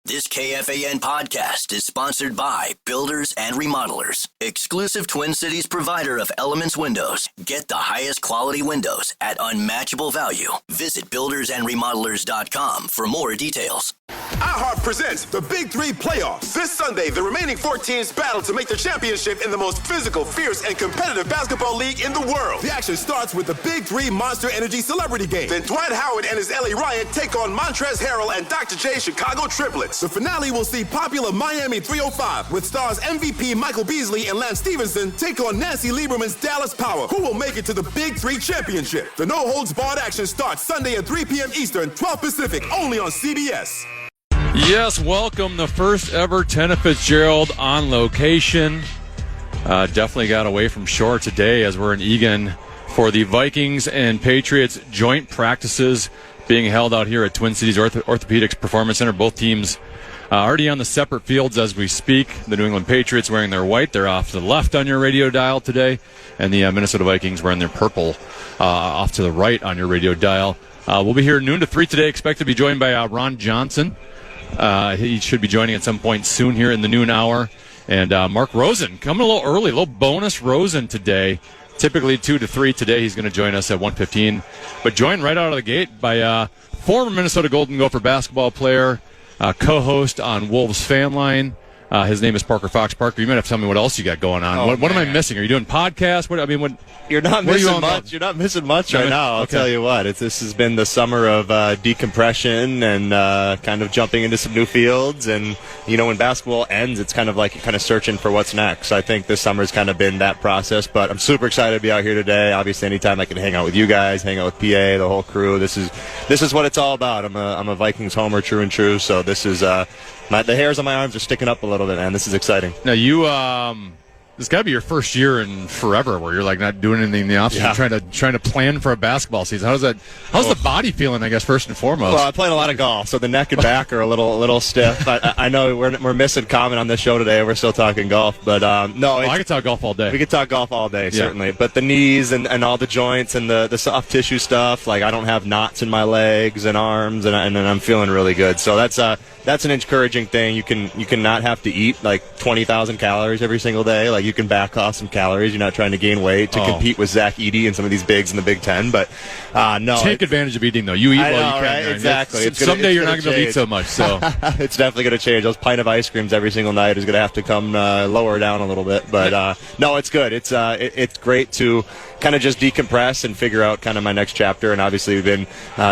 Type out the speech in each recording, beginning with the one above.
This KFAN podcast is sponsored by Builders and Remodelers, exclusive Twin Cities provider of Elements Windows. Get the highest quality windows at unmatchable value. Visit buildersandremodelers.com for more details. iHeart presents the Big Three Playoffs. This Sunday, the remaining 4 teams battle to make the championship in the most physical, fierce, and competitive basketball league in the world. The action starts with the Big Three Monster Energy Celebrity Game. Then Dwight Howard and his LA Riot take on Montrezl Harrell and Dr. J Chicago Triplets. The finale will see popular Miami 305 with stars MVP Michael Beasley and Lance Stevenson take on Nancy Lieberman's Dallas Power. Who will make it to the Big Three Championship? The no-holds-barred action starts Sunday at 3 p.m. Eastern, 12 Pacific, only on CBS. Yes, welcome the first ever Tennafitzgerald on location. Definitely got away from shore today as we're in Eagan for the Vikings and Patriots joint practices being held out here at Twin Cities Orthopedics Performance Center. Both teams already on the separate fields as we speak. The New England Patriots wearing their white. They're off to the left on your radio dial today. And the Minnesota Vikings wearing their purple off to the right on your radio dial. We'll be here noon to 3 today. Expect to be joined by Ron Johnson. He should be joining at some point soon here in the noon hour. And Mark Rosen coming a little early, a little bonus Rosen today. Typically 2 to 3 today. He's going to join us at 1:15. But joined right out of the gate by former Minnesota Golden Gopher basketball player, co-host on Wolves Fan Line. His name is Parker Fox. Parker, you might have to tell me what else you got going on. What am I missing? Are you doing podcasts? You're not missing much. You're not missing much right now. I'll tell you what. This has been the summer of decompression and kind of jumping into some new fields. And when basketball ends, it's kind of searching for what's next. I think this summer's kind of been that process. But I'm super excited to be out here today. Obviously, anytime I can hang out with you guys, hang out with PA, the whole crew. This is what it's all about. I'm a Vikings homer, true and true. So this is the hairs on my arms are sticking up a little bit, man. This is exciting. Now you this got to be your first year in forever where you're like not doing anything in the offseason, trying to plan for a basketball season. How's the body feeling, I guess, first and foremost? Well, I'm playing a lot of golf, so the neck and back are a little stiff. I know we're missing comment on this show today. We're still talking golf, but no. I could talk golf all day. We could talk golf all day, certainly. But the knees and all the joints and the soft tissue stuff, like I don't have knots in my legs and arms, and I'm feeling really good. So that's an encouraging thing. You can not have to eat like 20,000 calories every single day. Like you can back off some calories. You're not trying to gain weight to compete with Zach Edey and some of these bigs in the Big Ten. But no, take advantage of eating though. You eat while you can. Right? Exactly. Someday you're not going to eat so much. So it's definitely going to change. Those pint of ice creams every single night is going to have to come lower down a little bit. But no, it's good. It's great to kind of just decompress and figure out kind of my next chapter. And obviously we've been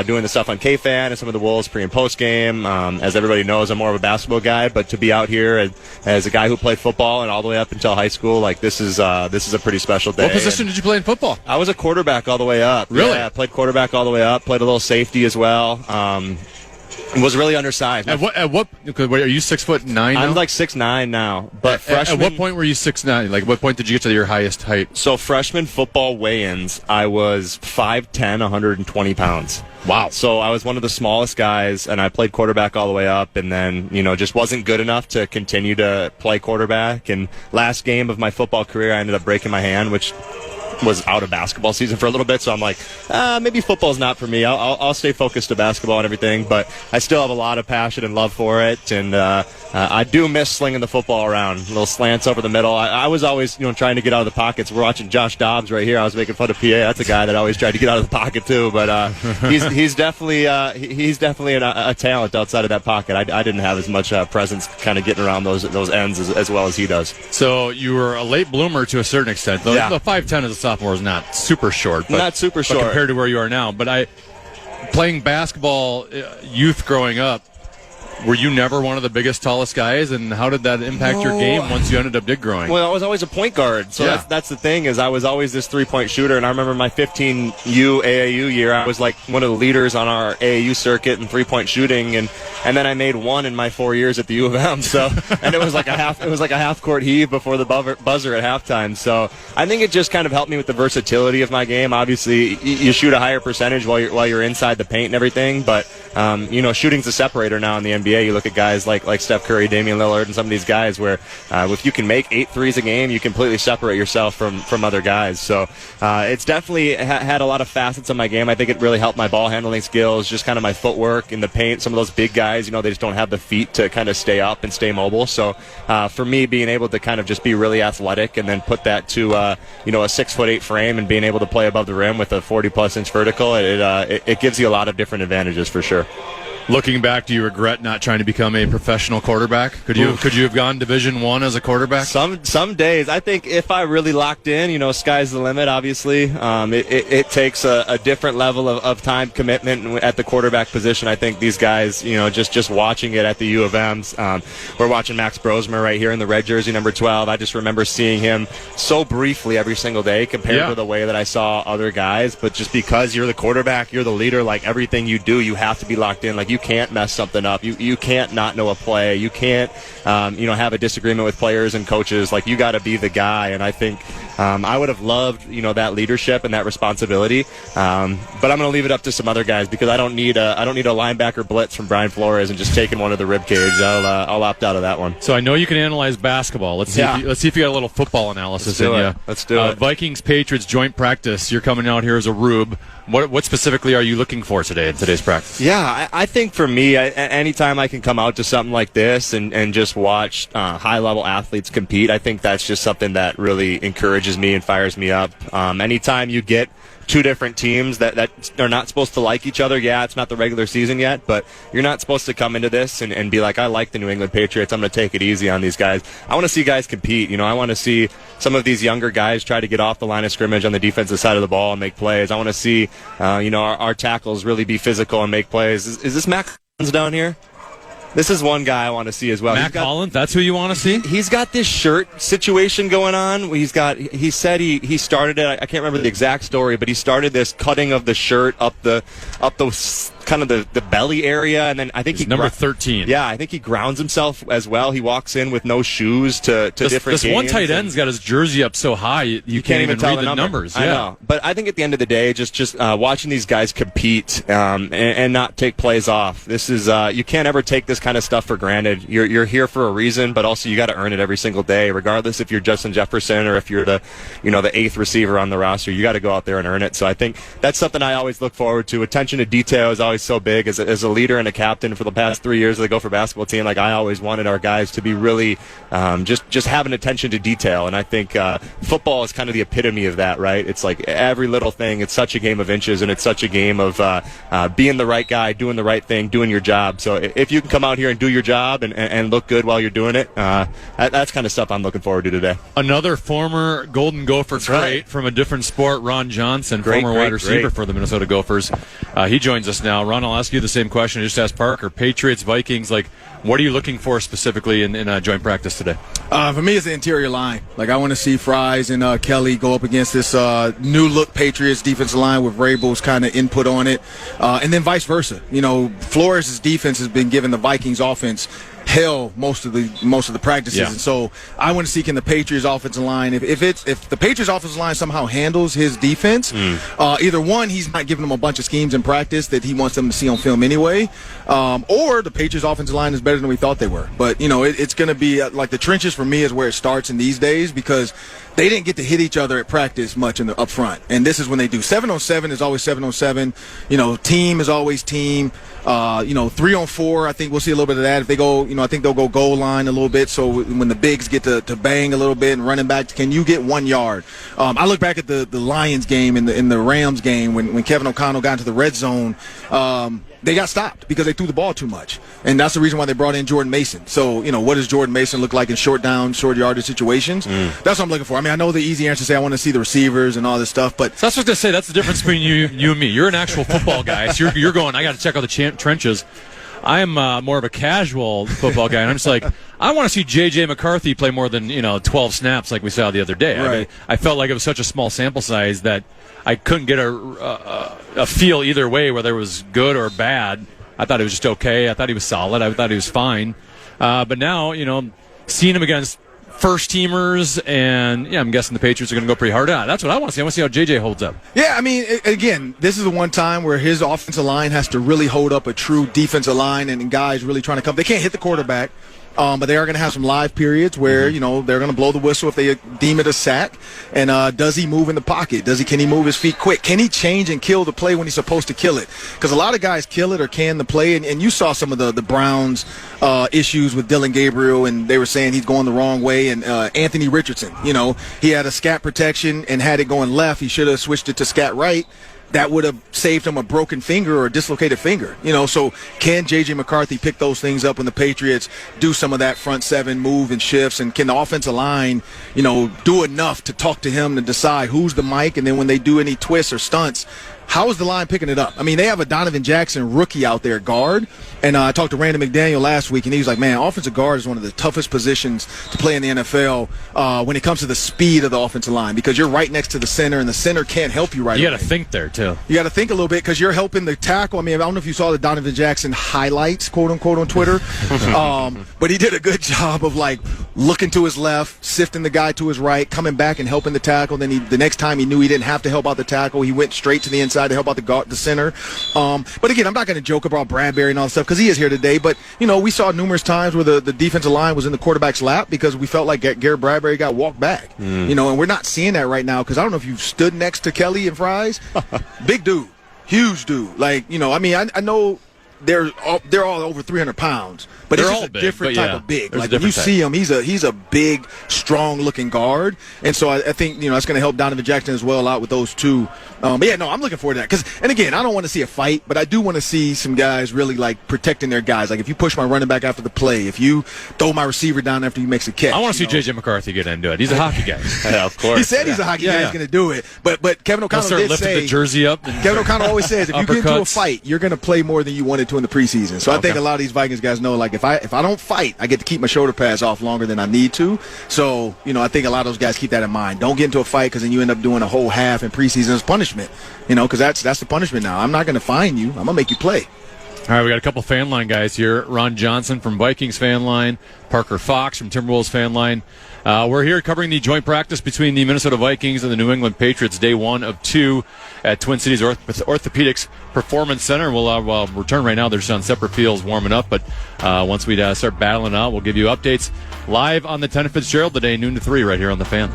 doing the stuff on KFAN and some of the Wolves pre and post game. As everybody knows, I'm more of a basketball guy, but to be out here as a guy who played football and all the way up until high school, like this is a pretty special day. What position did you play in football? I was a quarterback all the way up. Really? Yeah, I played quarterback all the way up. Played a little safety as well. Was really undersized. At what? Are you 6'9" now? I'm like 6'9" now. But freshman. At what point were you 6'9"? Like, what point did you get to your highest height? So freshman football weigh-ins, I was 5'10", 120 pounds. Wow. So I was one of the smallest guys, and I played quarterback all the way up, and then just wasn't good enough to continue to play quarterback. And last game of my football career, I ended up breaking my hand, which was out of basketball season for a little bit, so I'm like, maybe football's not for me. I'll stay focused to basketball and everything, but I still have a lot of passion and love for it, and I do miss slinging the football around, little slants over the middle. I was always, trying to get out of the pockets. We're watching Josh Dobbs right here. I was making fun of PA. That's a guy that always tried to get out of the pocket too, but he's definitely a talent outside of that pocket. I didn't have as much presence, kind of getting around those ends as well as he does. So you were a late bloomer to a certain extent. The 5'10" as a sophomore is not super short. But, not super short. But compared to where you are now. But playing basketball youth growing up, were you never one of the biggest, tallest guys? And how did that impact your game once you ended up growing? Well, I was always a point guard. So that's the thing, is I was always this three-point shooter. And I remember my 15U AAU year, I was like one of the leaders on our AAU circuit in three-point shooting. And then I made one in my 4 years at the U of M. So, and it was like a half-court heave before the buzzer at halftime. So I think it just kind of helped me with the versatility of my game. Obviously, you shoot a higher percentage while you're inside the paint and everything. But, shooting's a separator now in the NBA. You look at guys like Steph Curry, Damian Lillard, and some of these guys where if you can make 8 threes a game, you completely separate yourself from other guys. So it's definitely had a lot of facets of my game. I think it really helped my ball handling skills, just kind of my footwork in the paint. Some of those big guys, they just don't have the feet to kind of stay up and stay mobile. So for me, being able to kind of just be really athletic and then put that to a 6'8" frame and being able to play above the rim with a 40+ inch vertical, it gives you a lot of different advantages for sure. Looking back, do you regret not trying to become a professional quarterback? Could you have gone Division I as a quarterback? Some days. I think if I really locked in, sky's the limit, obviously. It takes a different level of time commitment at the quarterback position. I think these guys, just watching it at the U of M's, we're watching Max Brosmer right here in the red jersey, number 12. I just remember seeing him so briefly every single day compared to the way that I saw other guys. But just because you're the quarterback, you're the leader, like everything you do, you have to be locked in. Like, you can't mess something up. You can't not know a play. You can't, have a disagreement with players and coaches. Like, you got to be the guy. And I think I would have loved, that leadership and that responsibility. But I'm going to leave it up to some other guys because I don't need a linebacker blitz from Brian Flores and just taking one of the rib cage. I'll opt out of that one. So I know you can analyze basketball. Let's see if you got a little football analysis in you. Let's do it. Vikings Patriots joint practice. You're coming out here as a Rube. What specifically are you looking for today in today's practice? Yeah, I think for me, anytime I can come out to something like this and just watch high-level athletes compete, I think that's just something that really encourages me and fires me up. Anytime you get two different teams that are not supposed to like each other, it's not the regular season yet, but you're not supposed to come into this and be like, I like the New England Patriots, I'm going to take it easy on these guys. I want to see guys compete. I want to see some of these younger guys try to get off the line of scrimmage on the defensive side of the ball and make plays. I want to see our tackles really be physical and make plays. Is this Mac down here? This is one guy I want to see as well. Matt Collins, that's who you want to see? He's got this shirt situation going on. He said he started it. I can't remember the exact story, but he started this cutting of the shirt up the kind of the belly area, and then I think he's number 13. Yeah, I think he grounds himself as well. He walks in with no shoes to different games. This one tight end's got his jersey up so high you can't even read the numbers. I know, but I think at the end of the day, just watching these guys compete and not take plays off. This is you can't ever take this kind of stuff for granted. You're here for a reason, but also you got to earn it every single day, regardless if you're Justin Jefferson or if you're the 8th receiver on the roster. You got to go out there and earn it. So I think that's something I always look forward to. Attention to detail is always so big. As a leader and a captain for the past 3 years of the Gopher basketball team, like, I always wanted our guys to be really just having attention to detail. And I think football is kind of the epitome of that, right? It's like every little thing. It's such a game of inches, and it's such a game of being the right guy, doing the right thing, doing your job. So if you can come out here and do your job and look good while you're doing it, that's kind of stuff I'm looking forward to today. Another former Golden Gopher great from a different sport, Ron Johnson, former wide receiver for the Minnesota Gophers. He joins us now. Ron, I'll ask you the same question I just asked Parker. Patriots, Vikings, what are you looking for specifically in joint practice today? For me, it's the interior line. I want to see Fries and Kelly go up against this new-look Patriots defensive line with Vrabel's kind of input on it, and then vice versa. Flores' defense has been giving the Vikings offense hell most of the practices, and so I want to see, can the Patriots offensive line, if the Patriots offensive line somehow handles his defense, either one, he's not giving them a bunch of schemes in practice that he wants them to see on film anyway, or the Patriots offensive line is better than we thought they were. But it's going to be the trenches for me is where it starts in these days, because they didn't get to hit each other at practice much in the up front, and this is when they do. 7-on-7 is always 7-on-7. Team is always team. 3-on-4, I think we'll see a little bit of that. If they go, I think they'll go goal line a little bit. So when the bigs get to bang a little bit and running back, can you get 1 yard? I look back at the Lions game and the Rams game when Kevin O'Connell got into the red zone. They got stopped because they threw the ball too much. And that's the reason why they brought in Jordan Mason. So, what does Jordan Mason look like in short yardage situations? That's what I'm looking for. I know the easy answer to say I want to see the receivers and all this stuff, but so that's what I was going to say. That's the difference between you and me. You're an actual football guy. So you're going, I got to check out the trenches. I'm more of a casual football guy, and I'm just like, I want to see J.J. McCarthy play more than 12 snaps like we saw the other day. Right. I felt like it was such a small sample size that I couldn't get a feel either way, whether it was good or bad. I thought it was just okay. I thought he was solid. I thought he was fine. But now, seeing him against first-teamers, and I'm guessing the Patriots are going to go pretty hard. That's what I want to see. I want to see how J.J. holds up. Yeah, I mean, again, this is the one time where his offensive line has to really hold up a true defensive line, and guys really trying to come. They can't hit the quarterback. But they are going to have some live periods where, they're going to blow the whistle if they deem it a sack. And does he move in the pocket? Can he move his feet quick? Can he change and kill the play when he's supposed to kill it? Because a lot of guys kill it or can the play. And you saw some of the Browns' issues with Dylan Gabriel, and they were saying he's going the wrong way. And Anthony Richardson, he had a scat protection and had it going left. He should have switched it to scat right. That would have saved him a broken finger or a dislocated finger. So can J.J. McCarthy pick those things up when the Patriots do some of that front seven move and shifts? And can the offensive line, do enough to talk to him to decide who's the mic? And then when they do any twists or stunts, how is the line picking it up? I mean, they have a Donovan Jackson rookie out there, guard. And I talked to Randy McDaniel last week, and he was like, man, offensive guard is one of the toughest positions to play in the NFL when it comes to the speed of the offensive line, because you're right next to the center, and the center can't help you right away. You got to think there, too. You got to think a little bit because you're helping the tackle. I mean, I don't know if you saw the Donovan Jackson highlights, quote-unquote, on Twitter. But he did a good job of, looking to his left, sifting the guy to his right, coming back and helping the tackle. Then the next time he knew he didn't have to help out the tackle, he went straight to the inside to help out the center. But again, I'm not going to joke about Bradbury and all that stuff because he is here today. But, we saw numerous times where the defensive line was in the quarterback's lap because we felt like Garrett Bradbury got walked back. And we're not seeing that right now because I don't know if you've stood next to Kelly and Fries. Big dude. Huge dude. I know they're all over 300 pounds, but they're it's all just a big, different type of big. When you see him, he's a big, strong-looking guard, and so I think that's going to help Donovan Jackson as well out with those two. I'm looking forward to that and again, I don't want to see a fight, but I do want to see some guys really protecting their guys. If you push my running back after the play, if you throw my receiver down after he makes a catch. I want to see J.J. McCarthy get into it. He's a hockey guy. Yeah, of course. He said he's a hockey guy. He's going to do it, but Kevin O'Connell did lifting say the jersey up. Kevin O'Connell always says if you get into a fight, you're going to play more than you wanted to in the preseason. So I think a lot of these Vikings guys know, if I don't fight, I get to keep my shoulder pads off longer than I need to. So, I think a lot of those guys keep that in mind. Don't get into a fight because then you end up doing a whole half in preseason as punishment. Because that's the punishment now. I'm not going to fine you. I'm going to make you play. All right, we got a couple fan line guys here. Ron Johnson from Vikings fan line, Parker Fox from Timberwolves fan line. We're here covering the joint practice between the Minnesota Vikings and the New England Patriots, day 1 of 2 at Twin Cities Orthopedics Performance Center. We'll return right now. They're just on separate fields warming up, but once we start battling out, we'll give you updates live on the Tennafitzgerald today, noon to 3, right here on The Fan.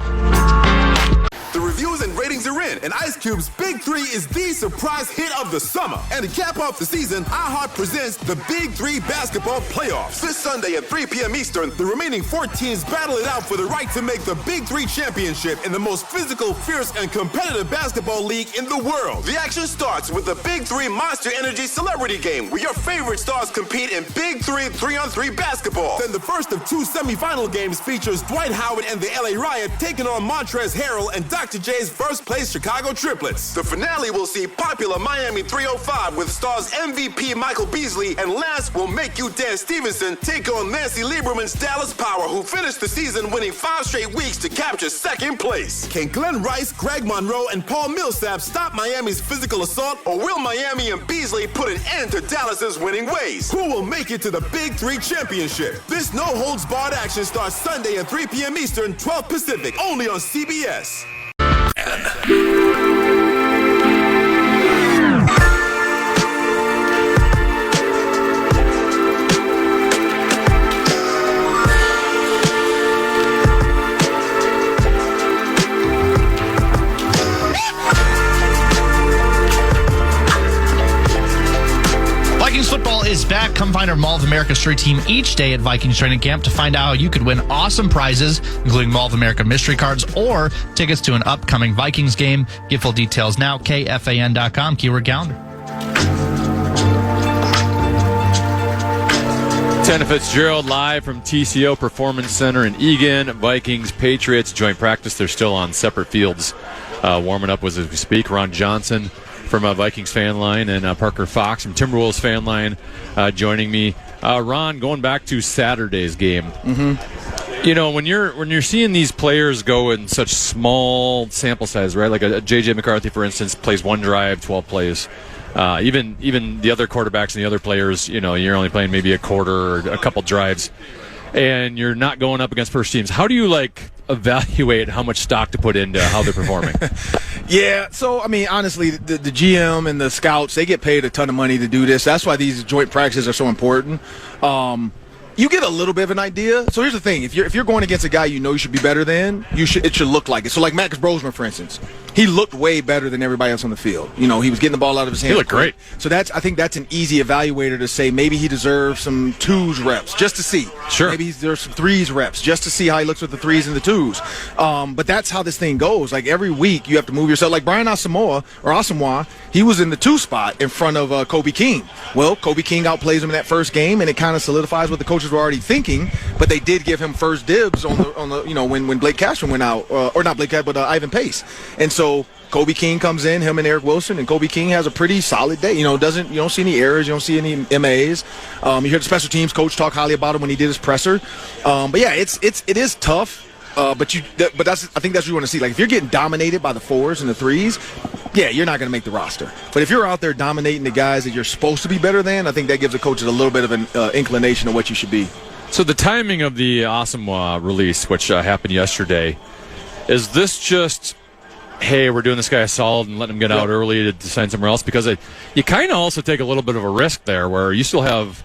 The reviews and ratings are in, and Ice Cube's Big 3 is the surprise hit of the summer. And to cap off the season, iHeart presents the Big 3 Basketball Playoffs. This Sunday at 3 p.m. Eastern, the remaining 4 teams battle it out for the right to make the Big 3 championship in the most physical, fierce, and competitive basketball league in the world. The action starts with the Big 3 Monster Energy Celebrity Game, where your favorite stars compete in Big 3 3-on-3 basketball. Then the first of 2 semifinal games features Dwight Howard and the LA Riot taking on Montrezl Harrell and Dr. J's first-place Chicago triplets. The finale will see popular Miami 305 with stars MVP Michael Beasley, and last will Make You Dance Stevenson take on Nancy Lieberman's Dallas Power, who finished the season winning 5 straight weeks to capture 2nd place. Can Glenn Rice, Greg Monroe, and Paul Millsap stop Miami's physical assault, or will Miami and Beasley put an end to Dallas's winning ways? Who will make it to the Big 3 championship? This no-holds-barred action starts Sunday at 3 p.m. Eastern, 12 Pacific, only on CBS. Vikings football is back. Come find our Mall of America street team each day at Vikings training camp to find out how you could win awesome prizes, including Mall of America mystery cards or tickets to an upcoming Vikings game. Get full details now, KFAN.com, keyword calendar. Tennafitzgerald live from TCO Performance Center in Eagan. Vikings, Patriots, joint practice. They're still on separate fields warming up as we speak. Ron Johnson from Vikings fan line and Parker Fox from Timberwolves fan line joining me. Ron, going back to Saturday's game, when you're seeing these players go in such small sample size, right? Like a J.J. McCarthy, for instance, plays 1 drive, 12 plays. Even the other quarterbacks and the other players, you're only playing maybe a quarter or a couple drives. and you're not going up against first teams. How do you evaluate how much stock to put into how they're performing? Yeah, so, I mean, honestly, the GM and the scouts, they get paid a ton of money to do this. That's why these joint practices are so important. You get a little bit of an idea. So here's the thing. If you're going against a guy you should be better than, it should look like it. So like Max Brosman, for instance, he looked way better than everybody else on the field. He was getting the ball out of his hands. He looked great. So I think that's an easy evaluator to say maybe he deserves some twos reps just to see. Sure. Maybe there's some threes reps just to see how he looks with the threes and the twos. But that's how this thing goes. Like every week you have to move yourself. Like Brian Asamoah, he was in the 2 spot in front of Kobe King. Well, Kobe King outplays him in that first game, and it kind of solidifies what the coaches were already thinking. But they did give him first dibs on the when Blake Cashman went out, or not Blake Cashman, but Ivan Pace. And so Kobe King comes in, him and Eric Wilson, and Kobe King has a pretty solid day. You don't see any errors, you don't see any MAs. You hear the special teams coach talk highly about him when he did his presser. But yeah, it is tough. But I think that's what you want to see. Like if you're getting dominated by the 4s and the 3s, yeah, you're not going to make the roster. But if you're out there dominating the guys that you're supposed to be better than, I think that gives the coaches a little bit of an inclination of what you should be. So the timing of the Asamoah release, which happened yesterday, is this just, hey, we're doing this guy a solid and letting him get out early to sign somewhere else? Because you kind of also take a little bit of a risk there where you still have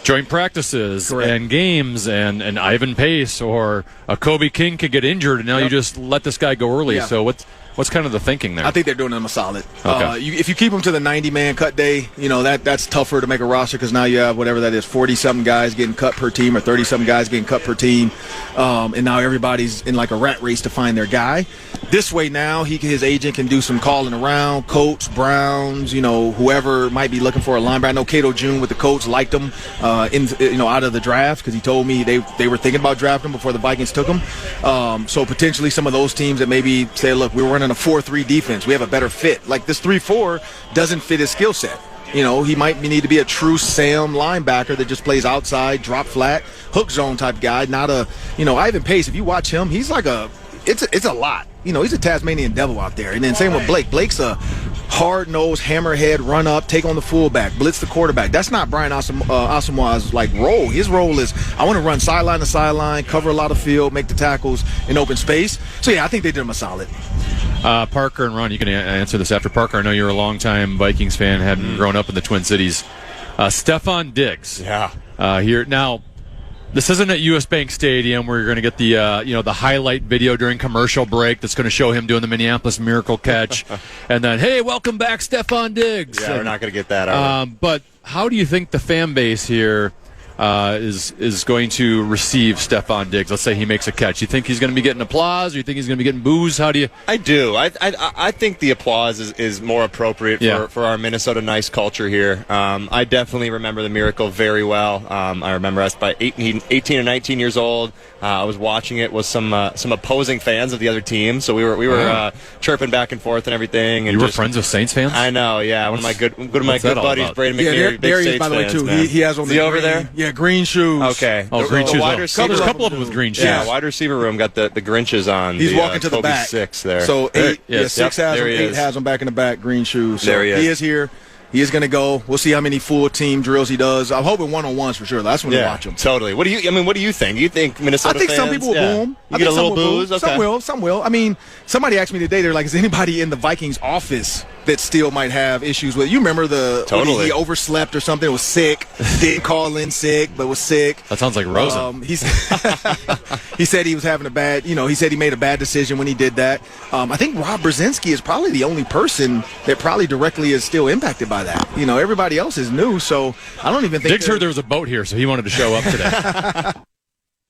joint practices and games and Ivan Pace or a Kobe King could get injured, and now you just let this guy go early. Yeah. So what's kind of the thinking there? I think they're doing them a solid. Okay. If you keep them to the 90-man cut day, that's tougher to make a roster because now you have whatever that is, 40-something guys getting cut per team or 30-something guys getting cut per team, and now everybody's in like a rat race to find their guy. This way now his agent can do some calling around, Colts, Browns, whoever might be looking for a linebacker. I know Cato June with the Colts liked him out of the draft because he told me they were thinking about drafting him before the Vikings took him. So potentially some of those teams that maybe say, look, we're running a 4-3 defense. We have a better fit. Like this 3-4 doesn't fit his skill set. He might need to be a true Sam linebacker that just plays outside, drop flat, hook zone type guy, not a, Ivan Pace. If you watch him, he's like it's a lot. He's a Tasmanian devil out there. And then same with Blake. Blake's a hard-nosed, hammerhead, run up, take on the fullback, blitz the quarterback. That's not Brian Asamoah's role. His role is I want to run sideline to sideline, cover a lot of field, make the tackles in open space. So, yeah, I think they did him a solid. Parker and Ron, you can answer this after. Parker, I know you're a longtime Vikings fan, having grown up in the Twin Cities. Stefon Diggs. Yeah. Here now. This isn't at U.S. Bank Stadium where you're going to get the highlight video during commercial break that's going to show him doing the Minneapolis Miracle catch, and then hey, welcome back, Stefon Diggs. Yeah, we're not going to get that. But how do you think the fan base here is going to receive Stefon Diggs? Let's say he makes a catch. You think he's going to be getting applause, or you think he's going to be getting boos? How do you? I do. I think the applause is more appropriate for our Minnesota nice culture here. I definitely remember the Miracle very well. I remember us by 18 or 19 years old. I was watching it with some opposing fans of the other team, so we were chirping back and forth and everything. And you were friends with Saints fans? I know. Yeah, one of my good buddies, Braden McNeary. There he is, by the way, too. He has on the over there. Yeah, green shoes. Okay. Oh, green shoes. There's a couple of them with green shoes. Yeah, wide receiver room got the Grinches on. He's walking to the back. 6 there. So 8 has them. 8 has them back in the back, green shoes. So he is here. He is going to go. We'll see how many full team drills he does. I'm hoping one-on-ones for sure. That's when we watch him. Totally. What do you think? Do you think Minnesota fans? I think some people will boo him. You get a little booze? Okay. Some will. I mean, somebody asked me today, they're like, is anybody in the Vikings office that still might have issues with? You remember when he overslept or something, was sick, didn't call in sick, but was sick. That sounds like Rosen. He said he was having a bad, he said he made a bad decision when he did that. I think Rob Brzezinski is probably the only person that probably directly is still impacted by that. Everybody else is new, so I don't even think Diggs heard there was a boat here, so he wanted to show up today.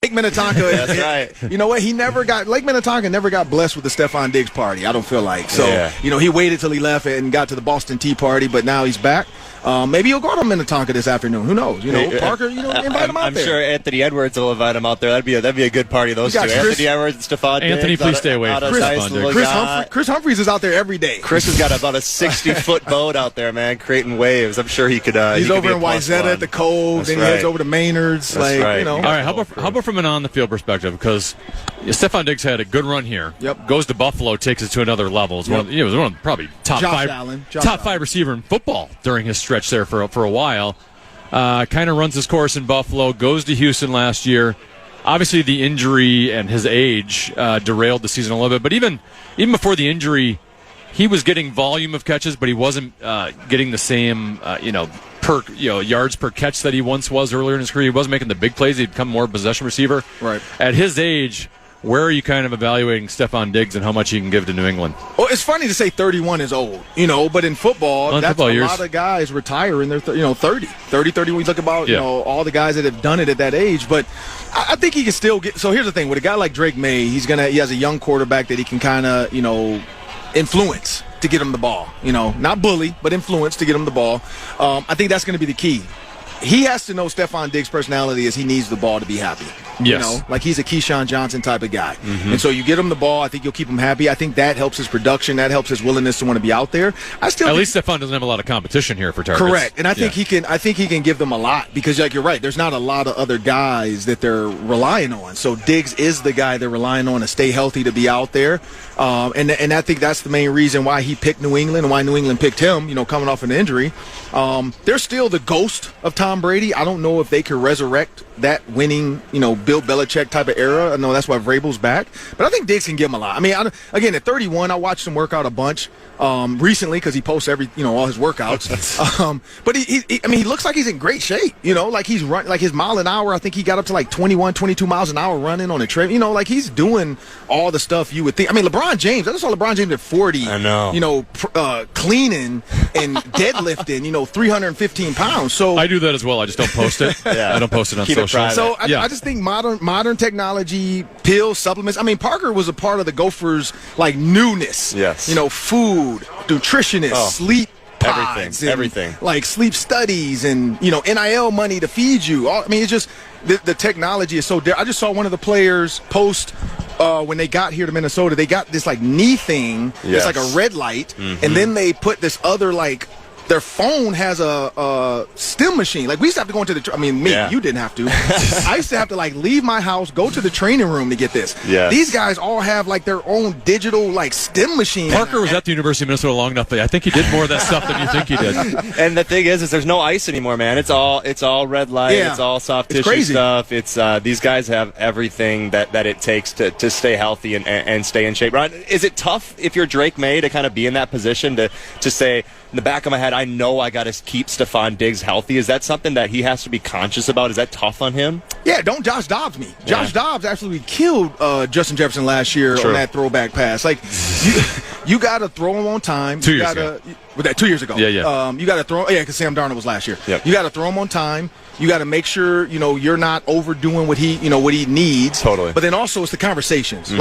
Lake Minnetonka. That's right. You know what? Lake Minnetonka never got blessed with the Stefon Diggs party, I don't feel like. So, he waited till he left and got to the Boston Tea Party, but now he's back. Maybe he'll go to Minnetonka this afternoon. Who knows? Parker, invite him out there. I'm sure Anthony Edwards will invite him out there. That'd be a good party, those two. Anthony Edwards and Stefon Diggs. Anthony, please stay away from Stefon Diggs. Chris Humphreys is out there every day. Chris has got about a 60-foot boat out there, man, creating waves. I'm sure he could. He's over in Wayzata at the Cove. Then he heads over to Maynard's. That's right. All right. How about from an on-the-field perspective? Because Stefon Diggs had a good run here. Yep. Goes to Buffalo, takes it to another level. It was one of probably top five receiver in football during his stretch there for a while. kind of runs his course in Buffalo, goes to Houston last year. Obviously, the injury and his age derailed the season a little bit. But even before the injury, he was getting volume of catches, but he wasn't getting the same, yards per catch that he once was earlier in his career. He wasn't making the big plays. He'd become more of a possession receiver. Right. At his age, where are you kind of evaluating Stephon Diggs and how much he can give to New England? Well, it's funny to say 31 is old, but in football, a lot of guys retire in their 30, 31. We look about all the guys that have done it at that age, but I think he can still get. So here's the thing: with a guy like Drake May, he has a young quarterback that he can kind of influence to get him the ball. Not bully, but influence to get him the ball. I think that's going to be the key. He has to know Stephon Diggs' personality is he needs the ball to be happy. Yes. Like he's a Keyshawn Johnson type of guy. Mm-hmm. And so you get him the ball, I think you'll keep him happy. I think that helps his production. That helps his willingness to want to be out there. At least Stephon doesn't have a lot of competition here for targets. Correct. And I think he can give them a lot because you're right, there's not a lot of other guys that they're relying on. So Diggs is the guy they're relying on to stay healthy, to be out there. And I think that's the main reason why he picked New England and why New England picked him, coming off an injury. They're still the ghost of Tom Brady. I don't know if they could resurrect that winning, Bill Belichick type of era. I know that's why Vrabel's back. But I think Diggs can give him a lot. I mean, again, at 31, I watched him work out a bunch recently because he posts all his workouts. But he looks like he's in great shape. Like he's run, like his mile an hour. I think he got up to like 21, 22 miles an hour running on a treadmill. Like he's doing all the stuff you would think. I mean, LeBron James. I just saw LeBron James at 40. I know. Cleaning and deadlifting. 315 pounds. So I do that as well. I just don't post it. I don't post it on social. So I just think modern technology, pills, supplements. I mean, Parker was a part of the Gophers' like newness. Yes. Food, nutritionists, sleep pods, everything. Like sleep studies and NIL money to feed you. It's just the technology is so. I just saw one of the players post. When they got here to Minnesota, they got this like knee thing. It's like a red light, and then they put this other their phone has a stim machine. Like we used to have to go into you didn't have to. I used to have to leave my house, go to the training room to get this. Yes. These guys all have their own digital stim machine. Parker was at the University of Minnesota long enough, but I think he did more of that stuff than you think he did. And the thing is there's no ice anymore, man. It's all red light. Yeah. It's all soft tissue stuff. It's these guys have everything that it takes to stay healthy and stay in shape. Ron, is it tough if you're Drake May to kind of be in that position to say, in the back of my head, I know I got to keep Stephon Diggs healthy? Is that something that he has to be conscious about? Is that tough on him? Yeah, don't Josh Dobbs me. Josh Dobbs absolutely killed Justin Jefferson last year on that throwback pass. You got to throw him on time. 2 years ago. 2 years ago. Yeah. You got to throw. Yeah, because Sam Darnold was last year. Yep. You got to throw him on time. You got to make sure you're not overdoing what he needs. Totally. But then also it's the conversations,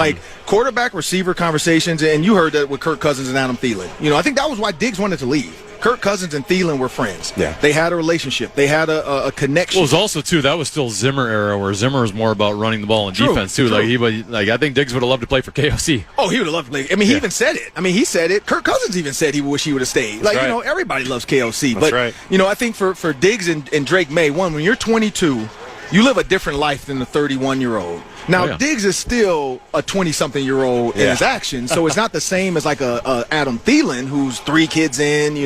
quarterback receiver conversations, and you heard that with Kirk Cousins and Adam Thielen. I think that was why Diggs wanted to leave. Kirk Cousins and Thielen were friends. Yeah. They had a relationship. They had a connection. Well, it was also too. That was still Zimmer era, where Zimmer was more about running the ball and defense too. True. I think Diggs would have loved to play for KFC. Oh, he would have loved to play. He even said it. He said it. Kirk Cousins even said he wish he would have stayed. Everybody loves KFC. That's but right. I think for Diggs and Drake May, when you're 22, you live a different life than the 31-year-old. Now, Diggs is still a 20-something-year-old in his actions, so it's not the same as a Adam Thielen who's 3 kids in.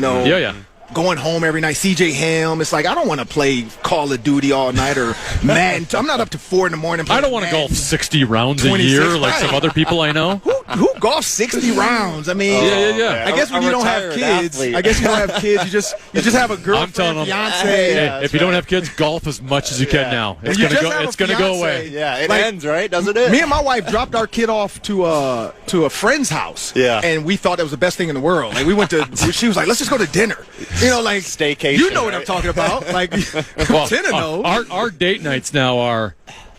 Going home every night, CJ Ham. It's I don't want to play Call of Duty all night or Madden. I'm not up to 4 in the morning. I don't want to golf 60 rounds a year like some other people I know. Who golfs 60 rounds? I guess when you don't have kids, you just have a girlfriend, fiance. Hey, if you don't have kids, golf as much as you can now. It's gonna go away. Yeah, it ends, right? Doesn't it? Me and my wife dropped our kid off to a friend's house. Yeah. And we thought it was the best thing in the world. We went to. She was like, "Let's just go to dinner." Staycation. You know what I'm talking about. Tina knows. Our date nights now are,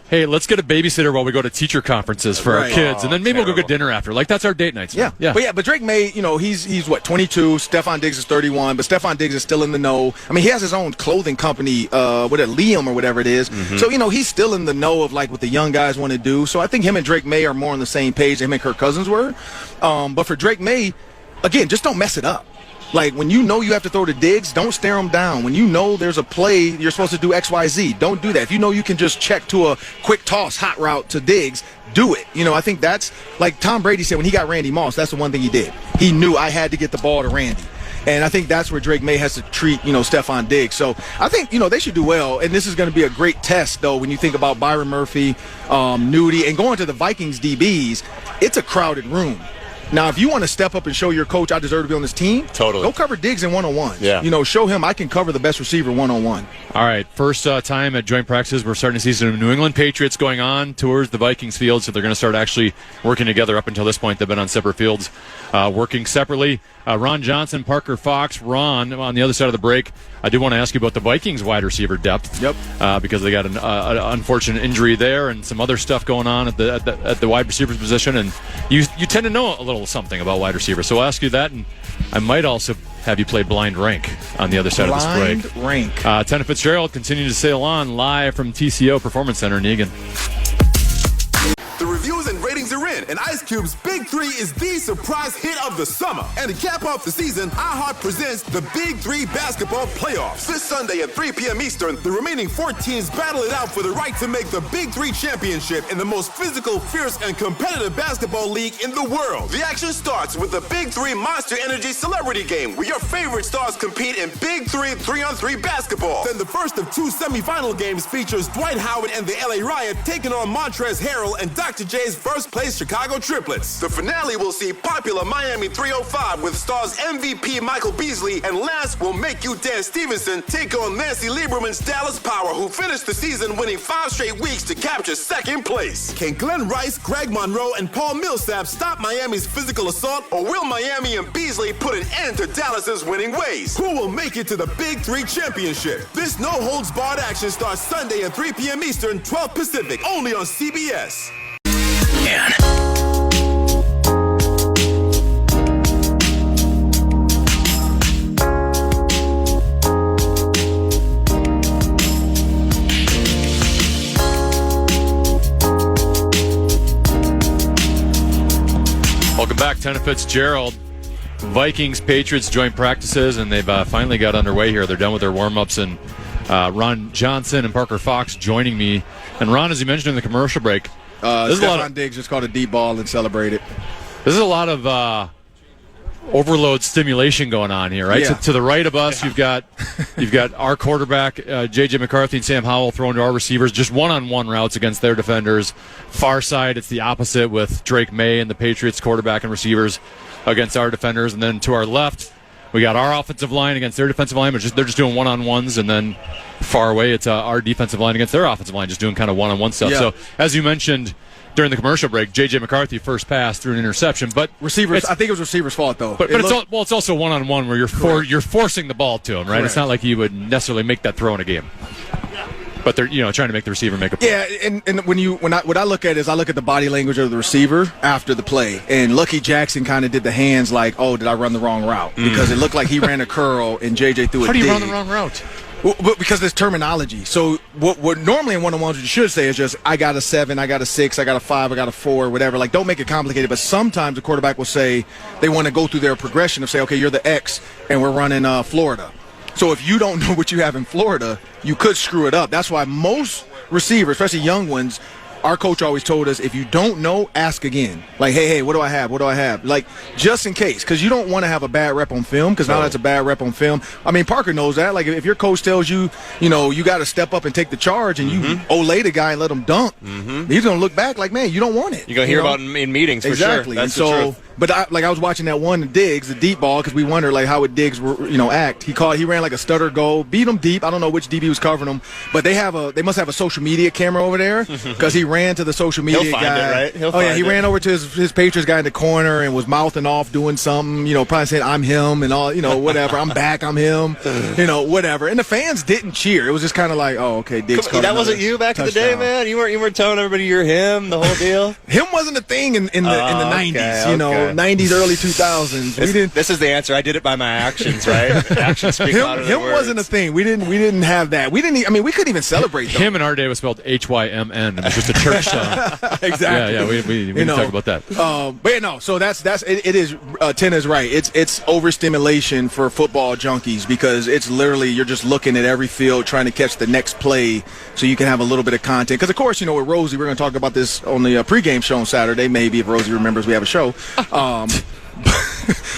hey, let's get a babysitter while we go to teacher conferences for our kids, and then maybe we'll go get dinner after. That's our date nights. Yeah. But Drake May, he's what, 22. Stephon Diggs is 31, but Stephon Diggs is still in the know. He has his own clothing company, Liam or whatever it is. Mm-hmm. So he's still in the know of what the young guys want to do. So I think him and Drake May are more on the same page than him and Kirk Cousins were. But for Drake May, again, just don't mess it up. When you have to throw to Diggs, don't stare him down. When you know there's a play, you're supposed to do X, Y, Z. Don't do that. If you know you can just check to a quick toss, hot route to Diggs, do it. I think that's Tom Brady said when he got Randy Moss, that's the one thing he did. He knew I had to get the ball to Randy. And I think that's where Drake May has to treat, Stephon Diggs. So I think, they should do well. And this is going to be a great test, though, when you think about Byron Murphy, Nudie, and going to the Vikings DBs. It's a crowded room. Now, if you want to step up and show your coach I deserve to be on this team, totally. Go cover Diggs in one-on-one. Yeah. Show him I can cover the best receiver one-on-one. All right, first time at joint practices. We're starting to see some New England Patriots going on towards the Vikings field, so they're going to start actually working together. Up until this point, they've been on separate fields, working separately. Ron Johnson, Parker Fox. Ron, on the other side of the break, I do want to ask you about the Vikings wide receiver depth. Yep. Because they got an unfortunate injury there and some other stuff going on at the wide receivers position, and you tend to know a little something about wide receivers. So I'll ask you that, and I might also have you play blind rank on the other side of this break. Blind rank. Tennafitzgerald continuing to sail on live from TCO Performance Center in Eagan. The reviews and ratings are in, and Ice Cube's Big 3 is the surprise hit of the summer. And to cap off the season, iHeart presents the Big 3 Basketball Playoffs. This Sunday at 3 p.m. Eastern, the remaining 4 teams battle it out for the right to make the Big 3 championship in the most physical, fierce, and competitive basketball league in the world. The action starts with the Big 3 Monster Energy Celebrity Game, where your favorite stars compete in Big 3 3-on-3 basketball. Then the first of 2 semifinal games features Dwight Howard and the LA Riot taking on Montrezl Harrell and Dr. J's first-place Chicago triplets. The finale will see popular Miami 305 with stars MVP Michael Beasley, and last will Make You Dance Stevenson take on Nancy Lieberman's Dallas Power, who finished the season winning 5 straight weeks to capture second place. Can Glenn Rice, Greg Monroe, and Paul Millsap stop Miami's physical assault, or will Miami and Beasley put an end to Dallas's winning ways? Who will make it to the Big 3 championship? This no-holds-barred action starts Sunday at 3 p.m. Eastern, 12 Pacific, only on CBS. Welcome back, Tennafitzgerald. Vikings, Patriots joint practices, and they've finally got underway here. They're done with their warm-ups, and Ron Johnson and Parker Fox joining me. And Ron, as you mentioned in the commercial break, Stephon Diggs just caught a deep ball and celebrated. This is a lot of overload stimulation going on here, right? Yeah. So to the right of us, you've got our quarterback, J.J. McCarthy and Sam Howell throwing to our receivers, just one-on-one routes against their defenders. Far side, it's the opposite with Drake May and the Patriots quarterback and receivers against our defenders. And then to our left, we got our offensive line against their defensive line, but they're just doing one-on-ones. And then far away, it's our defensive line against their offensive line, just doing kind of one-on-one stuff. Yeah. So as you mentioned during the commercial break, J.J. McCarthy first pass through an interception, but receivers. I think it was receiver's fault though. But it's also one-on-one where you're forcing the ball to him, right? Correct. It's not like you would necessarily make that throw in a game. But they're trying to make the receiver make a play. Yeah, and what I look at is I look at the body language of the receiver after the play, and Lucky Jackson kind of did the hands like, oh, did I run the wrong route? Because it looked like he ran a curl and JJ threw a dig. How do you run the wrong route? Well, because there's terminology. So what normally in one-on-ones you should say is just, I got a 7, I got a 6, I got a 5, I got a 4, whatever. Like, don't make it complicated. But sometimes the quarterback will say they want to go through their progression of say, okay, you're the X, and we're running Florida. So if you don't know what you have in Florida, you could screw it up. That's why most receivers, especially young ones, our coach always told us, if you don't know, ask again. Like, hey, what do I have? What do I have? Like, just in case, because you don't want to have a bad rep on film, because now that's a bad rep on film. I mean, Parker knows that. Like, if your coach tells you, you got to step up and take the charge, and you olay the guy and let him dunk, he's going to look back like, man, you don't want it. You're going to hear about it in meetings, for sure. Exactly. That's and the so, truth. but I was watching that one Diggs, the deep ball, because we wondered like how would Diggs act. He ran like a stutter goal, beat him deep. I don't know which DB was covering him, but they must have a social media camera over there because he ran to the social media He'll find guy. it, right? He ran over to his Patriots guy in the corner and was mouthing off, doing something, probably saying I'm him and all, whatever. I'm back, I'm him, whatever. And the fans didn't cheer. It was just kind of like, oh, okay, Diggs. That wasn't you back in the day, man. You weren't telling everybody you're him, the whole deal. Him wasn't a thing in the 90s, 90s, early 2000s. This is the answer. I did it by my actions, right? Actions speak louder than him words. wasn't a thing. We didn't have that. We couldn't even celebrate them. Him in our day was spelled Hymn. It was just a church song. Exactly. Yeah, we didn't talk about that. But yeah, no. So it is. Tenna's right. It's overstimulation for football junkies because it's literally you're just looking at every field trying to catch the next play so you can have a little bit of content. Because of course, with Rosie, we're going to talk about this on the pregame show on Saturday. Maybe if Rosie remembers, we have a show.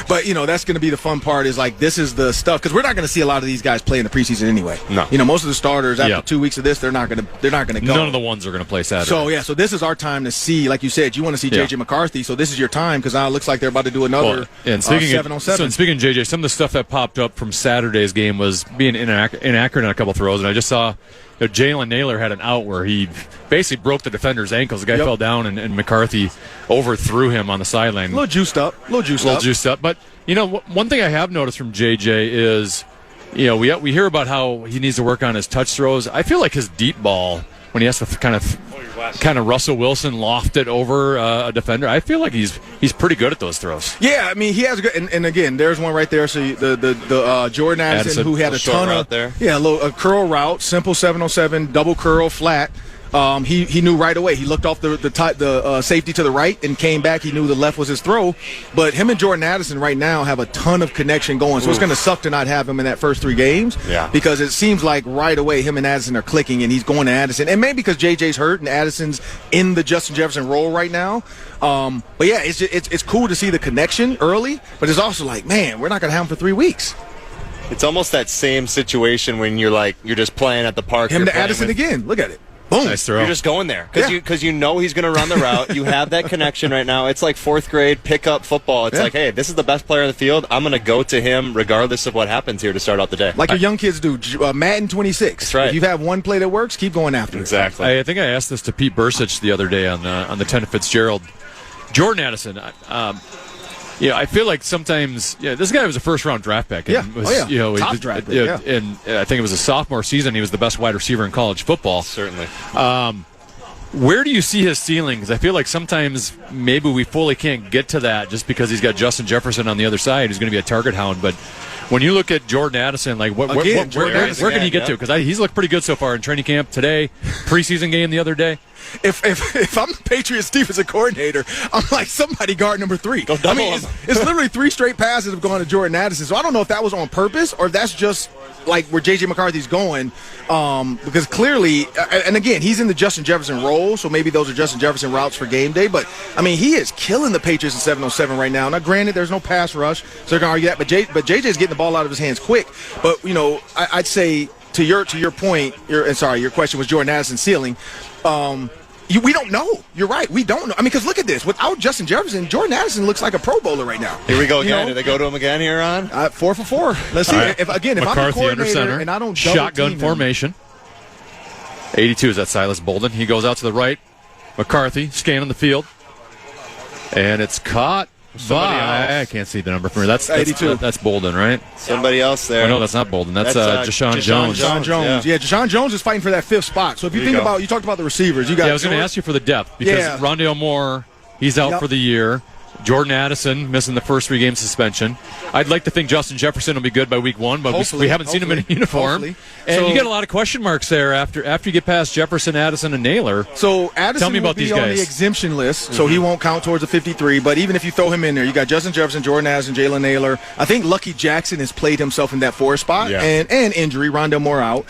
But, that's going to be the fun part is, like, this is the stuff. Because we're not going to see a lot of these guys play in the preseason anyway. No. Most of the starters, after 2 weeks of this, they're not going to go. None of the ones are going to play Saturday. So this is our time to see, like you said, you want to see J.J. McCarthy. So this is your time because now it looks like they're about to do another 7-on-7. So speaking of J.J., some of the stuff that popped up from Saturday's game was being inaccurate on a couple throws. And I just saw Jalen Naylor had an out where he basically broke the defender's ankles. The guy fell down, and McCarthy overthrew him on the sideline. A little juiced up. But, one thing I have noticed from JJ is, we hear about how he needs to work on his touch throws. I feel like his deep ball, when he has to kind of Russell Wilson loft it over a defender, I feel like he's pretty good at those throws. Yeah, I mean, he has good. And again, there's one right there. So the Jordan Addison, who had a ton of there. Yeah, a curl route, simple 707, double curl, flat. He knew right away. He looked off the safety to the right and came back. He knew the left was his throw. But him and Jordan Addison right now have a ton of connection going. So it's going to suck to not have him in that first 3 games. Yeah. Because it seems like right away him and Addison are clicking, and he's going to Addison. And maybe because JJ's hurt and Addison's in the Justin Jefferson role right now. But yeah, it's cool to see the connection early. But it's also like, man, we're not going to have him for 3 weeks. It's almost that same situation when you're just playing at the park. Him to Addison again. Look at it. Boom. Nice throw. You're just going there because you know he's going to run the route. You have that connection right now. It's like 4th grade pickup football. It's like, hey, this is the best player in the field. I'm going to go to him regardless of what happens here to start out the day. Like your young kids do. Madden 26. That's right. If you have one play that works, keep going after it. Exactly. I think I asked this to Pete Bursich the other day on the Tennafitzgerald. Jordan Addison. I feel like sometimes this guy was a first-round draft pick. And top draft pick. And I think it was a sophomore season. He was the best wide receiver in college football. Certainly. Where do you see his ceiling? Because I feel like sometimes maybe we fully can't get to that just because he's got Justin Jefferson on the other side who's going to be a target hound. But when you look at Jordan Addison, like where can he get to? Because he's looked pretty good so far in training camp today, preseason game the other day. If I'm the Patriots defensive coordinator, I'm like, somebody guard number 3. It's literally 3 straight passes have gone to Jordan Addison. So I don't know if that was on purpose or if that's just like where J.J. McCarthy's going. Because clearly, and again, he's in the Justin Jefferson role, so maybe those are Justin Jefferson routes for game day. But, I mean, he is killing the Patriots in 707 right now. Now, granted, there's no pass rush, so they're going to argue that. But J.J.'s getting the ball out of his hands quick. But, I'd say to your point, your question was Jordan Addison's ceiling. We don't know. You're right. We don't know. I mean, because look at this. Without Justin Jefferson, Jordan Addison looks like a Pro Bowler right now. Here we go again. Do they go to him again here, Ron? 4 for 4. Let's see. Right. If I'm the coordinator and I don't shotgun formation. 82 is that Silas Bolden. He goes out to the right. McCarthy scanning the field, and it's caught. I can't see the number from here. That's 82. That's Bolden, right? Somebody else there. Oh, no, that's not Bolden. That's Deshaun Jones. Deshaun Jones. Yeah, Deshaun Jones is fighting for that 5th spot. So if you think about, you talked about the receivers. I was going to ask you for the depth because Rondale Moore, he's out for the year. Jordan Addison missing the first 3 game suspension. I'd like to think Justin Jefferson will be good by week 1, but we haven't seen him in a uniform. And you get a lot of question marks there after you get past Jefferson, Addison, and Naylor. So Addison Tell me about will be these guys. on the exemption list, so he won't count towards the 53. But even if you throw him in there, you got Justin Jefferson, Jordan Addison, Jalen Naylor. I think Lucky Jackson has played himself in that 4 spot, and injury, Rondale Moore out.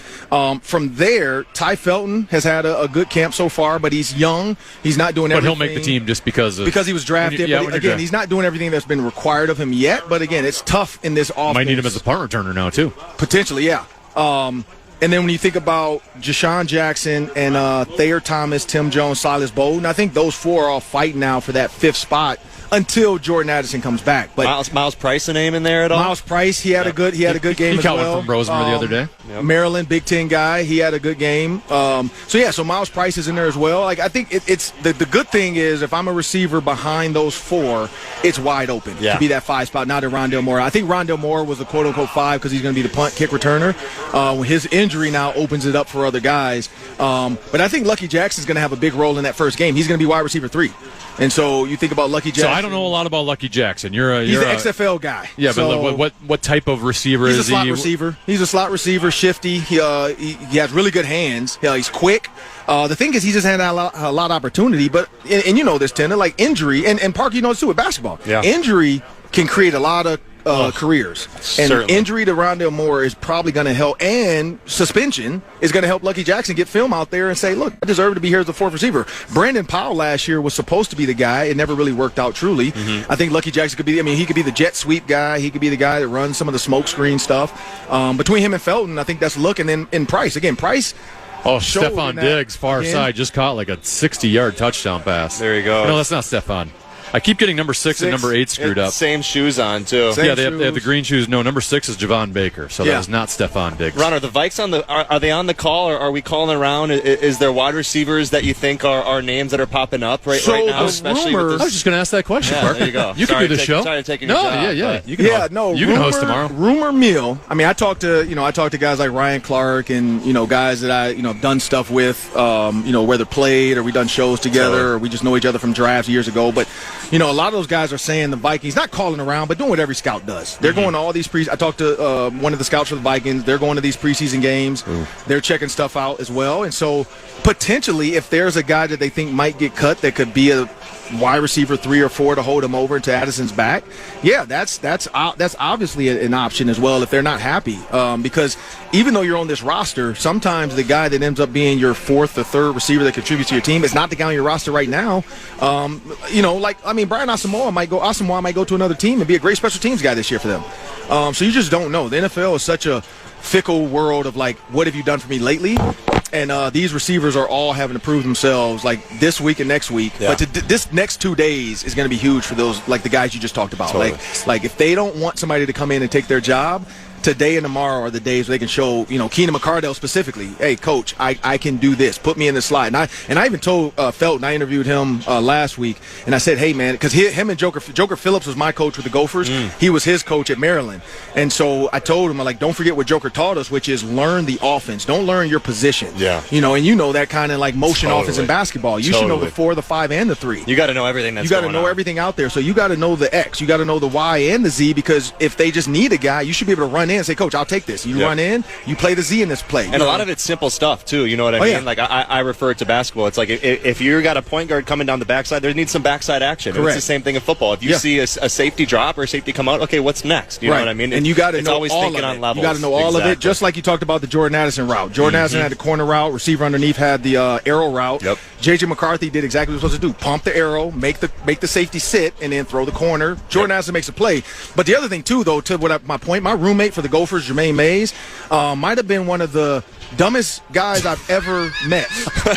From there, Ty Felton has had a good camp so far, but he's young. He's not doing everything. But he'll make the team just because he was drafted. Again, he's not doing everything that's been required of him yet. But again, it's tough in this offense. Might need him as a punt returner now too. Potentially, yeah. And then when you think about Deshaun Jackson and Thayer Thomas, Tim Jones, Silas Bolden, I think those 4 are all fighting now for that 5th spot until Jordan Addison comes back. But Miles Price a name in there at all? Miles Price, he had a good game as well. He caught one from Rosemary the other day. Maryland Big Ten guy, he had a good game. So Miles Price is in there as well. Like I think it's the good thing is if I'm a receiver behind those 4, it's wide open to be that 5 spot. Not a Rondale Moore. I think Rondale Moore was a quote unquote 5 because he's going to be the punt kick returner. His injury now opens it up for other guys. But I think Lucky Jackson's going to have a big role in that first game. He's going to be wide receiver 3. And so you think about Lucky Jackson. So I don't know a lot about Lucky Jackson. He's the XFL guy. Yeah, so, but what type of receiver is he? He's a slot receiver. He's a slot receiver, shifty. He has really good hands. He's quick. The thing is, he just had a lot of opportunity. But and you know this, Tenna, like injury, and Parker, you know this too with basketball. Yeah. Injury can create a lot of careers. And Certainly. injury to Rondale Moore is probably going to help, and suspension is going to help Lucky Jackson get film out there and say, look, I deserve to be here as the fourth receiver. Brandon Powell last year was supposed to be the guy. It never really worked out truly. I think Lucky Jackson could be, he could be the jet sweep guy. He could be the guy that runs some of the smoke screen stuff. Between him and Felton, I think that's look. And then in Price. Again, Price. Oh, Stephon Diggs, far again. side, just caught like a 60-yard touchdown pass. There you go. No, that's not Stephon. I keep getting number 6 and number 8 screwed up. Same shoes on, too. Same They have the green shoes. No, number 6 is Javon Baker, so that Yeah. was not Stephon Diggs. Ron, are the Vikes are they on the call, or are we calling around? Is there wide receivers that you think are names that are popping up right now? the Especially rumors- with I was just going to ask that question, Yeah, Parker. there you go. You can Sorry do the to show. sorry to take your job, yeah. but- You can you can host tomorrow. Rumor mill. I talk to guys like Ryan Clark and guys that I have done stuff with. Whether played or we done shows together or we just know each other from drafts years ago. But a lot of those guys are saying the Vikings not calling around, but doing what every scout does. They're going to all these I talked to one of the scouts for the Vikings. They're going to these preseason games. They're checking stuff out as well. And so potentially, if there's a guy that they think might get cut, that could be a wide receiver 3 or 4 to hold him over to Addison's back. Yeah, that's obviously an option as well if they're not happy. Because even though you're on this roster, sometimes the guy that ends up being your 4th or 3rd receiver that contributes to your team is not the guy on your roster right now. Brian Asamoah might go to another team and be a great special teams guy this year for them. So you just don't know. The NFL is such a fickle world of what have you done for me lately? And these receivers are all having to prove themselves this week and next week. Yeah. But this next 2 days is going to be huge for those the guys you just talked about. Totally. If they don't want somebody to come in and take their job, today and tomorrow are the days where they can show, Keenan McCardell specifically, hey, coach, I can do this. Put me in the slot. And I even told Felton, I interviewed him last week, and I said, hey, man, because him and Joker Phillips was my coach with the Gophers. He was his coach at Maryland. And so I told him, don't forget what Joker taught us, which is learn the offense. Don't learn your position. Yeah. And that kind of motion Totally. offense in basketball. You should know the 4, the 5, and the 3. You got to know everything that's You got to going know on. everything out there. So you got to know the X. You got to know the Y and the Z, because if they just need a guy, you should be able to run in and say, coach, I'll take this. You run in, you play the Z in this play. And a lot of it's simple stuff, too. You know what I mean? Yeah. I refer it to basketball. It's if you got a point guard coming down the backside, there needs some backside action. Correct. And it's the same thing in football. If you see a safety drop or a safety come out, okay, what's next? You know what I mean? And you got to it's know always all thinking of on it. levels. You got to know all of it, Exactly. just like you talked about the Jordan Addison route. Jordan Addison had the corner route, receiver underneath had the arrow route. Yep. J.J. McCarthy did exactly what he was supposed to do. Pump the arrow, make the safety sit, and then throw the corner. Jordan Addison makes a play. But the other thing, too, though, my point, my roommate for the Gophers, Jermaine Mays, might have been one of the dumbest guys I've ever met.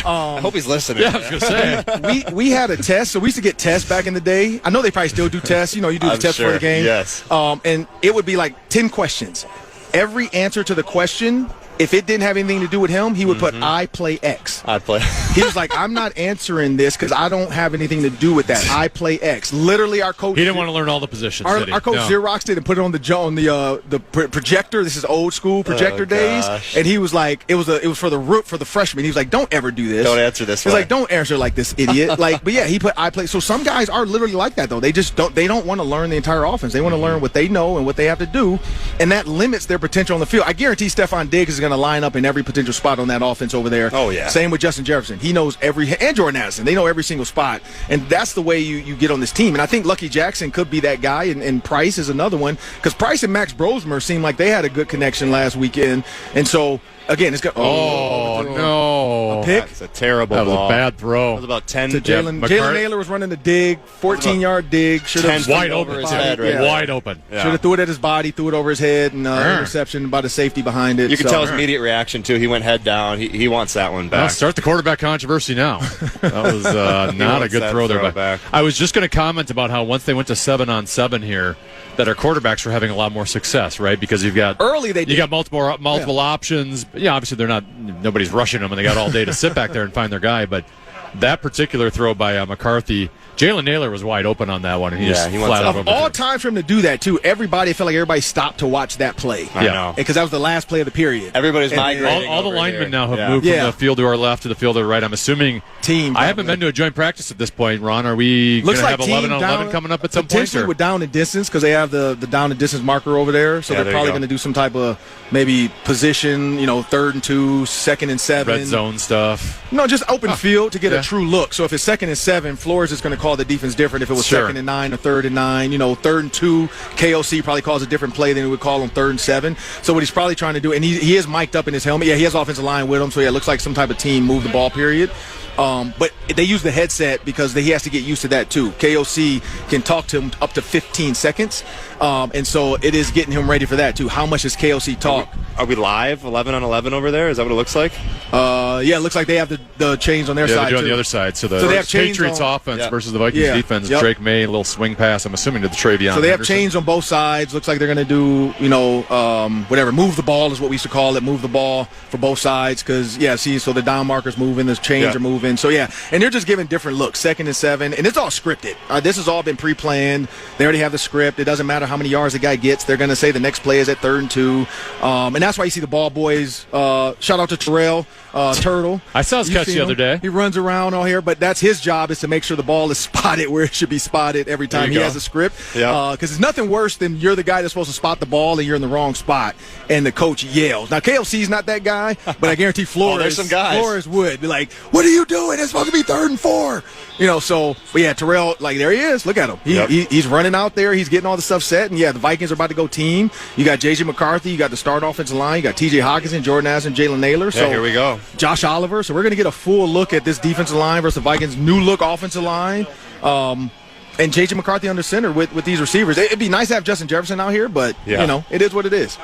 I hope he's listening. Yeah, I was going to say. We had a test, so we used to get tests back in the day. I know they probably still do tests. You do the I'm test sure. for the game. Yes. And it would be 10 questions. Every answer to the question, if it didn't have anything to do with him, he would put I play X. I play. He was like, I'm not answering this because I don't have anything to do with that. I play X. Literally, our coach. He didn't want to learn all the positions, did he? Our coach No. Xeroxed it and put it on the projector. This is old school projector days, gosh. and he was like, it was for the freshman. He was like, don't ever do this. Don't answer this He's way. like, don't answer like this, idiot. But yeah, he put I play. So some guys are literally like that though. They just don't. They don't want to learn the entire offense. They want to learn what they know and what they have to do, and that limits their potential on the field. I guarantee Stephon Diggs is going to line up in every potential spot on that offense over there. Oh, yeah. Same with Justin Jefferson. He knows and Jordan Addison. They know every single spot, and that's the way you get on this team. And I think Lucky Jackson could be that guy, and Price is another one, because Price and Max Brosmer seemed like they had a good connection last weekend. And so again, it's got no. a pick. That's a terrible That was ball. a bad throw. That was about 10. To Jalen McCart- Naylor was running the dig, 14-yard dig. Should 10 have feet Wide over open. his head, right? Yeah. Wide open. Yeah. Should have threw it at his body, threw it over his head, and interception by the safety behind it. You could So- tell his immediate reaction, too. He went head down. He wants that one Well, back. start the quarterback controversy now. That was not a wants good that throw there. throw But back. I was just going to comment about how once they went to 7-on-7 here, that our quarterbacks were having a lot more success, right? Because you've got Early they you did. got multiple options. Yeah, obviously nobody's rushing them, and they got all day to sit back there and find their guy. But that particular throw by McCarthy, Jalen Naylor was wide open on that one, and he just he wants flat that. out Of over all it. time for him to do that, too, it felt like everybody stopped to watch that play. I Yeah. know. Because that was the last play of the period. Everybody's And- migrating. All the over linemen here. now have Yeah. moved Yeah. from the field to our left to the field to our right. I'm assuming Team. I haven't been to a joint practice at this point, Ron. Are we going Looks to like have team 11-on-11 down, coming up at some point? potentially or- with down and distance, because they have the down and distance marker over there. So Yeah, they're there you probably go. going to do some type of maybe position, 3rd and 2, 2nd and 7. Red zone stuff. No, just open field to get yeah. a true look. So if it's 2nd and 7, Flores is going to call call the defense different if it was second and 9 or third and 9. Third and 2, KOC probably calls a different play than he would call on third and 7. So what he's probably trying to do, and he is mic'd up in his helmet. Yeah, he has offensive line with him, so it looks like some type of team move the ball period. But they use the headset because he has to get used to that too. KOC can talk to him up to 15 seconds, and so it is getting him ready for that too. How much does KOC talk? Are we live 11 on 11 over there? Is that what it looks like? Yeah, it looks like they have the chains on their side. Yeah, they do too. on the other side. So they have Patriots offense versus the Vikings defense. Yep. Drake May, a little swing pass, I'm assuming, to the Travion So they have Henderson. chains on both sides. Looks like they're going to do, whatever. Move the ball is what we used to call it. Move the ball for both sides because, so the down marker's moving, the chains are moving. So, and they're just giving different looks, 2nd and 7, and it's all scripted. This has all been pre-planned. They already have the script. It doesn't matter how many yards the guy gets. They're going to say the next play is at 3rd and 2. And that's why you see the ball boys. Shout out to Terrell Turtle. I saw his catch the other day. He runs around all here, but that's his job is to make sure the ball is spotted where it should be spotted every time he has a script. Because it's nothing worse than you're the guy that's supposed to spot the ball and you're in the wrong spot and the coach yells. Now, KLC's not that guy, but I guarantee Flores, there's some guys. Flores would be like, what are you doing? It's supposed to be 3rd and 4. But Terrell, there he is. Look at him. He's running out there. He's getting all the stuff set. And, the Vikings are about to go team. You got J.J. McCarthy. You got the start offensive line. You got T.J. Hawkinson, Jordan Addison, Jalen Naylor. So here we go. Josh Oliver. So we're going to get a full look at this defensive line versus the Vikings' new look offensive line. And J.J. McCarthy under center with these receivers. It'd be nice to have Justin Jefferson out here, but, it is what it is.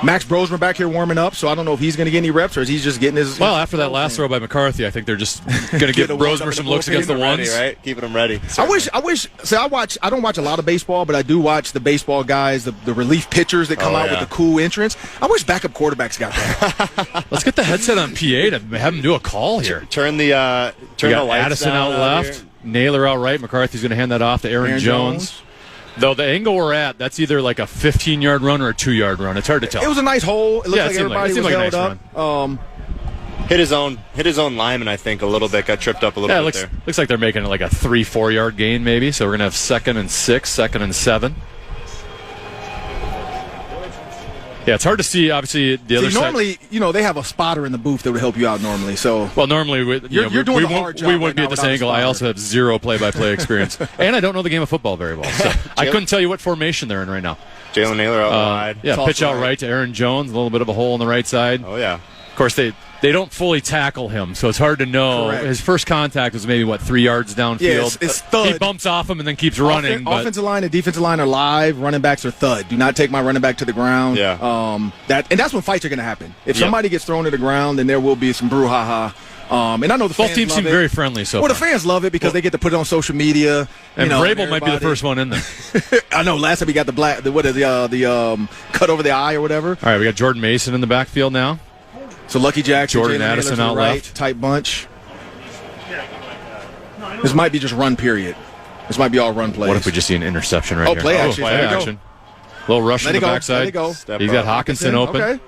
Max Brosman back here warming up, so I don't know if he's going to get any reps or is he just getting his... Well, after that last throw by McCarthy, I think they're just going to give Brosman some looks against the ones. Ready, right? Keeping them ready. I don't watch a lot of baseball, but I do watch the baseball guys, the relief pitchers that come out with the cool entrance. I wish backup quarterbacks got that. Let's get the headset on PA to have him do a call here. Turn the lights Addison down out left. Here. Naylor out right. McCarthy's going to hand that off to Aaron Jones. Though the angle we're at, that's either like a 15-yard run or a 2-yard run. It's hard to tell. It was a nice hole. It looked like everybody was held up. Hit his own lineman, I think, a little bit. Got tripped up a little bit there. Looks like they're making it like a 3-4 yard gain maybe. So we're going to have 2nd and 6, 2nd and 7. Yeah, it's hard to see, obviously, the other side. Normally, they have a spotter in the booth that would help you out normally. So, well, normally, you're doing a hard job. We wouldn't be at this angle. I also have zero play-by-play experience. And I don't know the game of football very well. So I couldn't tell you what formation they're in right now. Jalen Naylor out wide. Yeah, pitch out right to Aaron Jones, a little bit of a hole on the right side. Oh, yeah. Of course, they don't fully tackle him, so it's hard to know. Correct. His first contact was maybe, 3 yards downfield. Yeah, it's thud. He bumps off him and then keeps running. Offensive line and defensive line are live. Running backs are thud. Do not take my running back to the ground. Yeah. That's when fights are going to happen. If somebody gets thrown to the ground, then there will be some brouhaha. And I know the fans both teams seem very friendly so far. Well, the fans love it because they get to put it on social media. And Vrabel might be the first one in there. I know. Last time he got the cut over the eye or whatever. All right, we got Jordan Mason in the backfield now. So Lucky Jackson, Jordan Addison out left, type bunch. This might be just run period. This might be all run plays. What if we just see an interception right here? Play action. Play action. Little rush on the backside. Let it go. He's got Hawkinson open. Okay.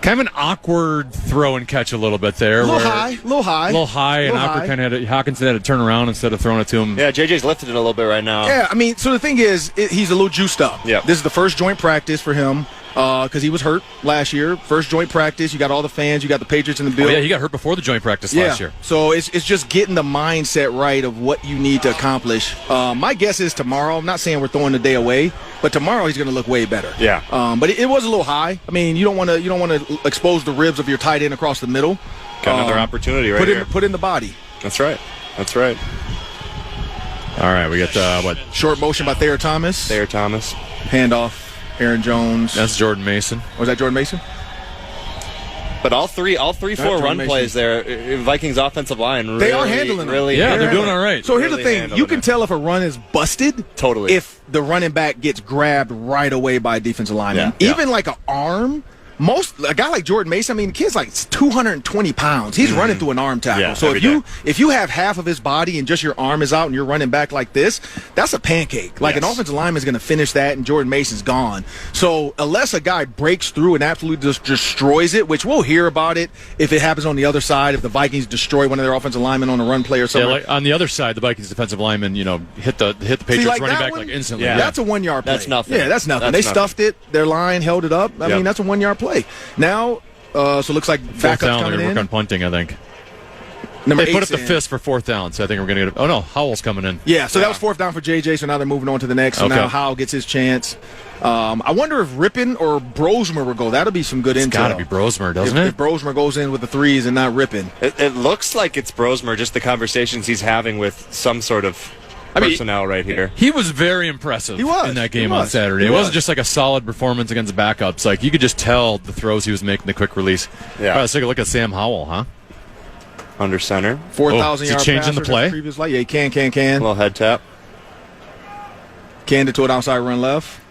Kind of an awkward throw and catch a little bit there. A little high. And Hawkinson had to turn around instead of throwing it to him. Yeah, JJ's lifted it a little bit right now. Yeah, I mean, so the thing is, he's a little juiced up. Yeah. This is the first joint practice for him because he was hurt last year. First joint practice. You got all the fans. You got the Patriots in the building. Oh, yeah, he got hurt before the joint practice last year. So it's just getting the mindset right of what you need to accomplish. My guess is tomorrow. I'm not saying we're throwing the day away, but tomorrow he's going to look way better. Yeah. But it was a little high. I mean, you don't want to expose the ribs of your tight end across the middle. Got another opportunity right here. Put in the body. That's right. All right, we got Short motion by Thayer Thomas. Handoff. Aaron Jones. That's Jordan Mason. Was that Jordan Mason? But all three, four run plays there, Vikings offensive line really, they are handling them. Really, yeah, they're doing all right. So here's the thing: you can tell if a run is busted, totally, if the running back gets grabbed right away by a defensive lineman. Yeah. Even like an arm. A guy like Jordan Mason, I mean, the kid's like 220 pounds. He's running through an arm tackle. Yeah, so if you have half of his body and just your arm is out and you're running back like this, that's a pancake. Like an offensive lineman is going to finish that, and Jordan Mason's gone. So unless a guy breaks through and absolutely just destroys it, which we'll hear about it if it happens on the other side, if the Vikings destroy one of their offensive linemen on a run play or something. Yeah, like on the other side, the Vikings defensive lineman, hit the Patriots running back instantly. Yeah. That's a 1 yard play. That's nothing. Yeah, that's nothing. They stuffed it. Their line held it up. I mean, that's a 1 yard play. Now, so it looks like backups coming in. Work on punting, I think. Number They put up 8's the in. fist for fourth down, so I think we're going to get it. Oh, no, Howell's coming in. Yeah, so that was fourth down for JJ, so now they're moving on to the next. So Okay. now Howell gets his chance. I wonder if Rippin or Brosmer will go. That'll be some good intel. It's got to be Brosmer, doesn't if it? If Brosmer goes in with the threes and not Rippin. It looks like it's Brosmer, just the conversations he's having with some sort of personnel right here. He was very impressive He was. in that He game on was. Saturday. He It wasn't was. just like a solid performance against the backups. Like, you could just tell the throws he was making, the quick release. Yeah. All right, let's take a look at Sam Howell, huh? Under center. 4,000 is he yard changing the passer, play? that's previous light. Yeah, he can. Little head tap. Canned to an outside run left.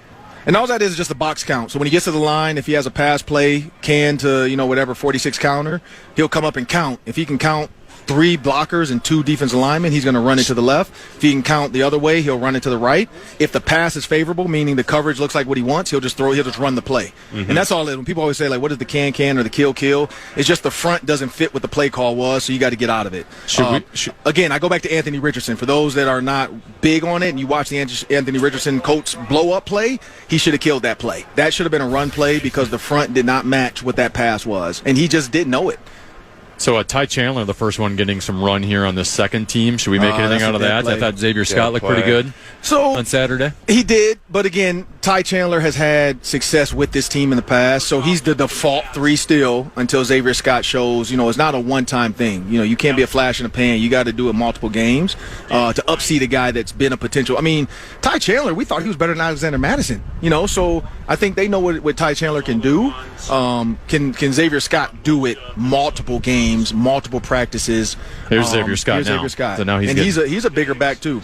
And all that is just a box count. So when he gets to the line, if he has a pass play, can to, 46 counter, he'll come up and count. If he can count 3 blockers and 2 defensive linemen, he's going to run it to the left. If he can count the other way, he'll run it to the right. If the pass is favorable, meaning the coverage looks like what he wants, he'll just run the play. And that's all it is. When people always say, like, what is the can or the kill? It's just the front doesn't fit what the play call was, so you got to get out of it. Again, I go back to Anthony Richardson. For those that are not big on it and you watch the Anthony Richardson Colts blow-up play, he should have killed that play. That should have been a run play because the front did not match what that pass was, and he just didn't know it. So Ty Chandler, the first one getting some run here on this second team. Should we make anything that's out a of dead that? play. I thought Xavier Scott looked play. pretty good So on Saturday. he did, but again, Ty Chandler has had success with this team in the past, so he's the default 3 still until Xavier Scott shows, it's not a one-time thing. You can't be a flash in the pan. You got to do it multiple games to upseed a guy that's been a potential. I mean, Ty Chandler, we thought he was better than Alexander Madison, so I think they know what Ty Chandler can do. Can Xavier Scott do it multiple games, multiple practices? Here's Xavier Scott here's now. Xavier Scott. So now he's a bigger back, too.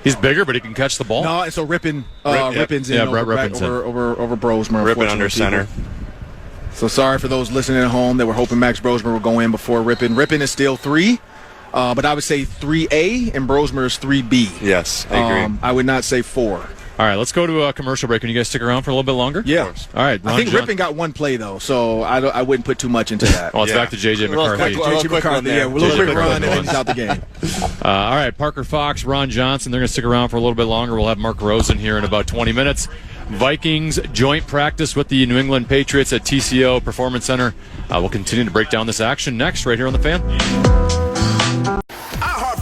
He's bigger, but he can catch the ball. No, and so Rippin's in Yeah, over Rippin's in. over Brosmer. Rippin under unfortunately, center. people. So sorry for those listening at home that were hoping Max Brosmer would go in before Rippin. Rippin is still 3, but I would say 3A, and Brosmer is 3B. Yes, I agree. I would not say 4. All right, let's go to a commercial break. Can you guys stick around for a little bit longer? Yeah. All right. I think Rippin got 1 play, though, so I wouldn't put too much into that. Well, it's back to J.J. McCarthy. J.J. McCarthy, yeah, a little quick run, and then he's out the game. All right, Parker Fox, Ron Johnson, they're going to stick around for a little bit longer. We'll have Mark Rosen here in about 20 minutes. Vikings joint practice with the New England Patriots at TCO Performance Center. We'll continue to break down this action next right here on The Fan.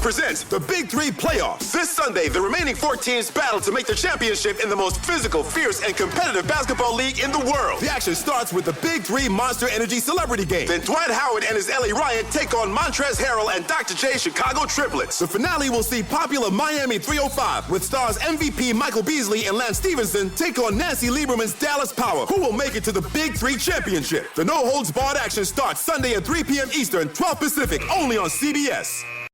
Presents the Big 3 Playoffs. This Sunday, the remaining 4 teams battle to make the championship in the most physical, fierce, and competitive basketball league in the world. The action starts with the Big 3 Monster Energy Celebrity Game. Then Dwight Howard and his Ellie Ryan take on Montrezl Harrell and Dr. J Chicago Triplets. The finale will see popular Miami 305 with stars MVP Michael Beasley and Lance Stevenson take on Nancy Lieberman's Dallas Power. Who will make it to the Big 3 Championship? The no-holds-barred action starts Sunday at 3 p.m. Eastern, 12 Pacific, only on CBS.